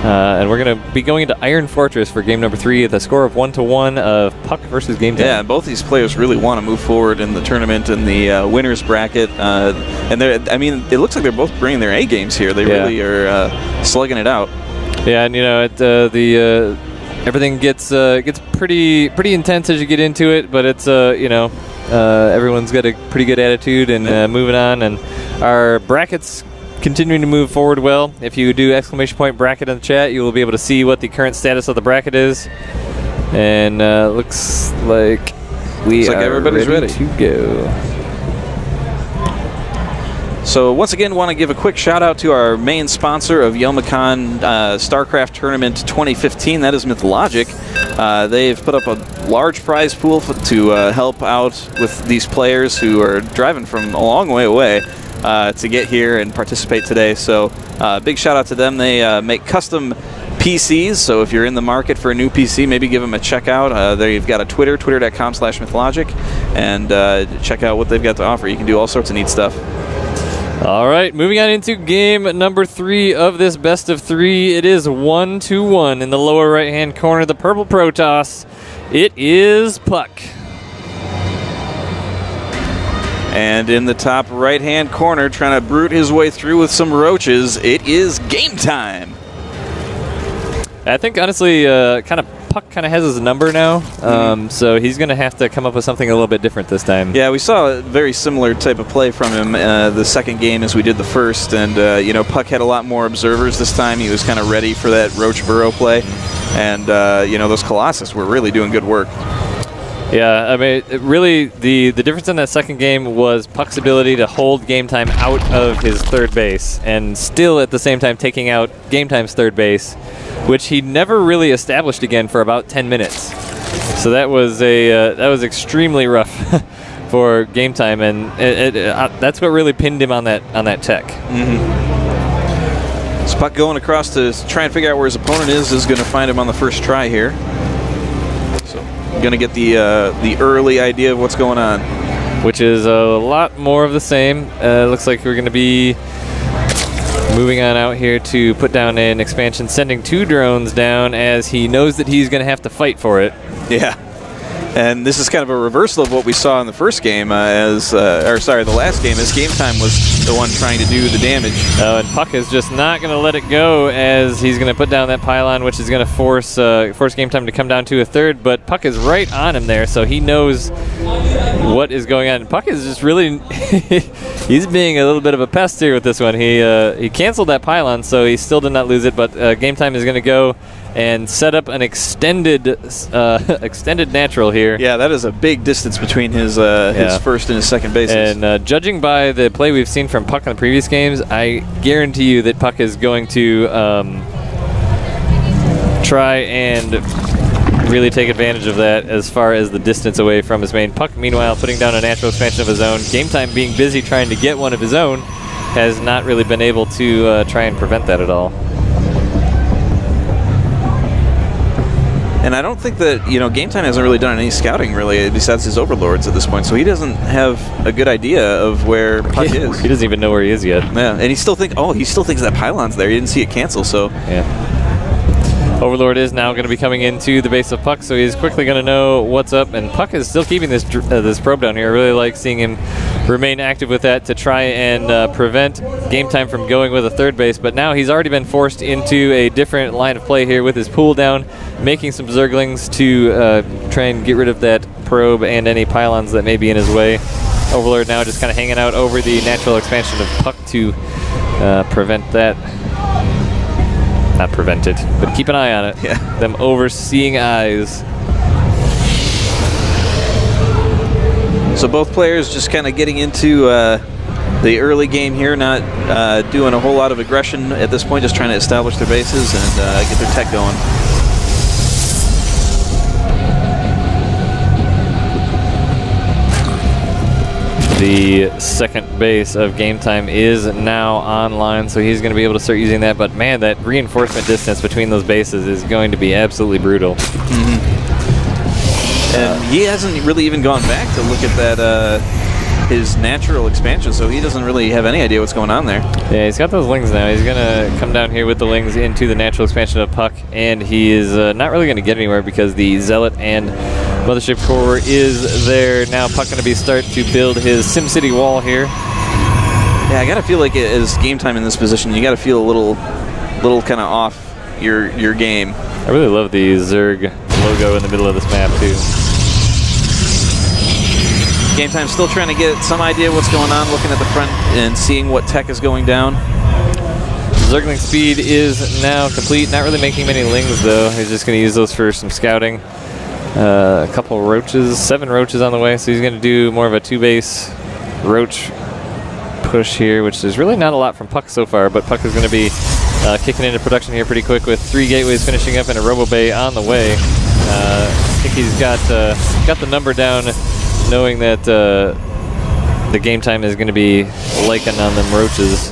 And we're going to be going into Iron Fortress for game number 3 at the score of 1-1 of Puck versus Gametime. Yeah, both these players really want to move forward in the tournament in the winners bracket. And I mean, it looks like they're both bringing their A games here. They really are slugging it out. Yeah, and you know, everything gets pretty intense as you get into it, but it's you know, everyone's got a pretty good attitude and moving on, and our brackets continuing to move forward well. If you do ! bracket in the chat, you will be able to see what the current status of the bracket is, and looks like everybody's ready to go. So once again, want to give a quick shout out to our main sponsor of Youmacon StarCraft Tournament 2015. That is Mythologic. They've put up a large prize pool to help out with these players who are driving from a long way away to get here and participate today. So big shout out to them. They make custom PCs, so if you're in the market for a new PC, maybe give them a check out. They've got a twitter.com/mythologic, and check out what they've got to offer. You can do all sorts of neat stuff. All right, moving on into game number 3 of this best of 3. It is 1-1 in the lower right-hand corner, the purple Protoss. It is Puck. And in the top right-hand corner, trying to brute his way through with some roaches, it is Gametime. I think, honestly, Puck kind of has his number now, so he's going to have to come up with something a little bit different this time. Yeah, we saw a very similar type of play from him the second game as we did the first, and you know, Puck had a lot more observers this time. He was kind of ready for that Roach Burrow play, and you know, those Colossus were really doing good work. Yeah, I mean, really, the difference in that second game was Puck's ability to hold Gametime out of his third base, and still at the same time taking out Gametime's third base, which he never really established again for about 10 minutes. So that was extremely rough for Gametime, and that's what really pinned him on that tech. So Puck going across to try and figure out where his opponent is going to find him on the first try here. So going to get the early idea of what's going on, which is a lot more of the same. Looks like we're going to be moving on out here to put down an expansion, sending 2 drones down as he knows that he's going to have to fight for it. Yeah. And this is kind of a reversal of what we saw in the first game, the last game, as Gametime was the one trying to do the damage. And Puck is just not going to let it go, as he's going to put down that pylon, which is going to force Gametime to come down to a third. But Puck is right on him there, so he knows what is going on. Puck is just really he's being a little bit of a pest here with this one. He canceled that pylon, so he still did not lose it. But Gametime is going to go and set up an extended natural here. Yeah, that is a big distance between his first and his second bases. And judging by the play we've seen from Puck in the previous games, I guarantee you that Puck is going to try and really take advantage of that as far as the distance away from his main. Puck, meanwhile, putting down a natural expansion of his own. Gametime, being busy trying to get one of his own, has not really been able to try and prevent that at all. And I don't think that, you know, Gametime hasn't really done any scouting, really, besides his overlords at this point. So he doesn't have a good idea of where Puck is. He doesn't even know where he is yet. Yeah, and he still thinks that pylon's there. He didn't see it cancel, so. Yeah. Overlord is now going to be coming into the base of Puck, so he's quickly going to know what's up. And Puck is still keeping this probe down here. I really like seeing him remain active with that to try and prevent Gametime from going with a third base. But now he's already been forced into a different line of play here with his pool down, making some Zerglings to try and get rid of that probe and any pylons that may be in his way. Overlord now just kind of hanging out over the natural expansion of Puck to prevent that. Not prevent it, but keep an eye on it. Yeah. Them overseeing eyes. So both players just kind of getting into the early game here, not doing a whole lot of aggression at this point, just trying to establish their bases and get their tech going. The second base of Gametime is now online, so he's going to be able to start using that. But man, that reinforcement distance between those bases is going to be absolutely brutal. And he hasn't really even gone back to look at that his natural expansion, so he doesn't really have any idea what's going on there. Yeah, he's got those lings now. He's going to come down here with the lings into the natural expansion of Puck, and he is not really going to get anywhere because the Zealot and Mothership Core is there. Now Puck going to be start to build his SimCity wall here. Yeah, I got to feel like as game time in this position, you got to feel a little kind of off your game. I really love the Zerg logo in the middle of this map, too. Game time still trying to get some idea what's going on, looking at the front and seeing what tech is going down. Zergling speed is now complete. Not really making many lings, though. He's just going to use those for some scouting. A couple roaches, 7 roaches on the way, so he's going to do more of a 2-base roach push here, which is really not a lot from Puck so far, but Puck is going to be kicking into production here pretty quick with 3 gateways finishing up and a Robo Bay on the way. I think he's got the number down, knowing that the game time is going to be liking on them roaches.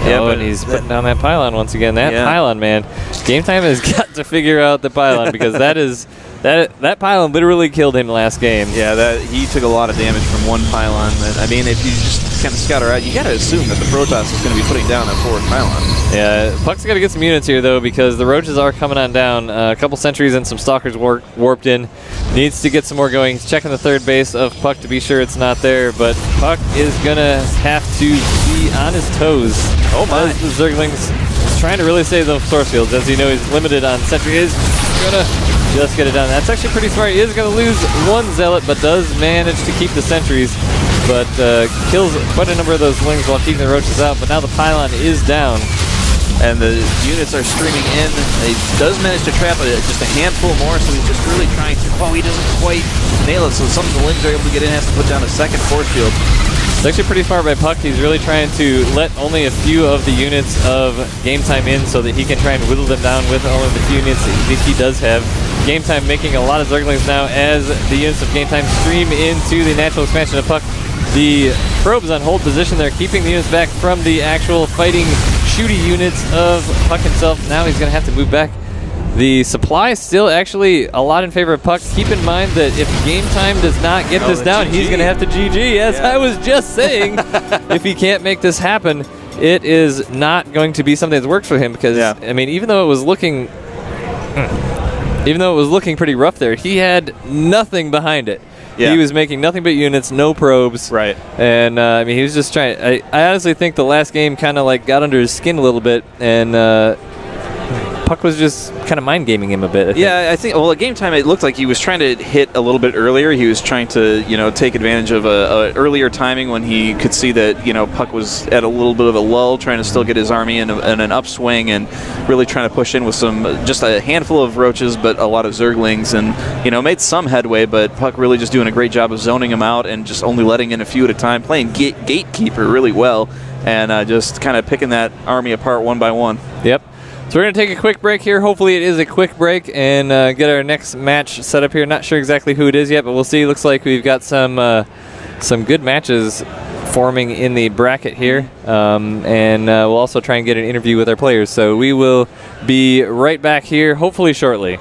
Yeah, but he's putting down that pylon once again. That pylon, man. Game time has got to figure out the pylon because that pylon literally killed him last game. Yeah, he took a lot of damage from one pylon. I mean, if you just kind of scout her out, you got to assume that the Protoss is going to be putting down that forward pylon. Yeah, Puck's got to get some units here, though, because the roaches are coming on down. A couple sentries and some stalkers warped in. Needs to get some more going. He's checking the 3rd base of Puck to be sure it's not there, but Puck is going to have to be on his toes. Oh, my. As the Zerglings trying to really save those source fields. As you know, he's limited on sentry. He's going to just get it done. That's actually pretty smart. He is going to lose 1 Zealot, but does manage to keep the sentries, but kills quite a number of those lings while keeping the roaches out. But now the pylon is down. And the units are streaming in. He does manage to trap just a handful more, so he's just really trying to... Oh, he doesn't quite nail it, so some of the lings are able to get in, has to put down a 2nd force field. It's actually pretty smart by Puck. He's really trying to let only a few of the units of game time in so that he can try and whittle them down with only the few units that he does have. Game time making a lot of Zerglings now as the units of game time stream into the natural expansion of Puck. The probes on hold position there, keeping the units back from the actual fighting shooty units of Puck himself. Now he's going to have to move back. The supply is still actually a lot in favor of Puck. Keep in mind that if game time does not get this down, he's going to have to GG. As I was just saying, if he can't make this happen, it is not going to be something that works for him because, I mean, even though it was looking pretty rough there, he had nothing behind it. He was making nothing but units, no probes. Right. And, I mean, he was just trying... I honestly think the last game kind of, like, got under his skin a little bit, and Puck was just kind of mind-gaming him a bit. I think, well, at game time, it looked like he was trying to hit a little bit earlier. He was trying to, take advantage of a earlier timing when he could see that, Puck was at a little bit of a lull, trying to still get his army in an upswing and really trying to push in with just a handful of roaches, but a lot of Zerglings, and, made some headway, but Puck really just doing a great job of zoning them out and just only letting in a few at a time, playing gatekeeper really well, and just kind of picking that army apart one by one. Yep. So we're going to take a quick break here. Hopefully it is a quick break and get our next match set up here. Not sure exactly who it is yet, but we'll see. Looks like we've got some good matches forming in the bracket here. And we'll also try and get an interview with our players. So we will be right back here, hopefully shortly.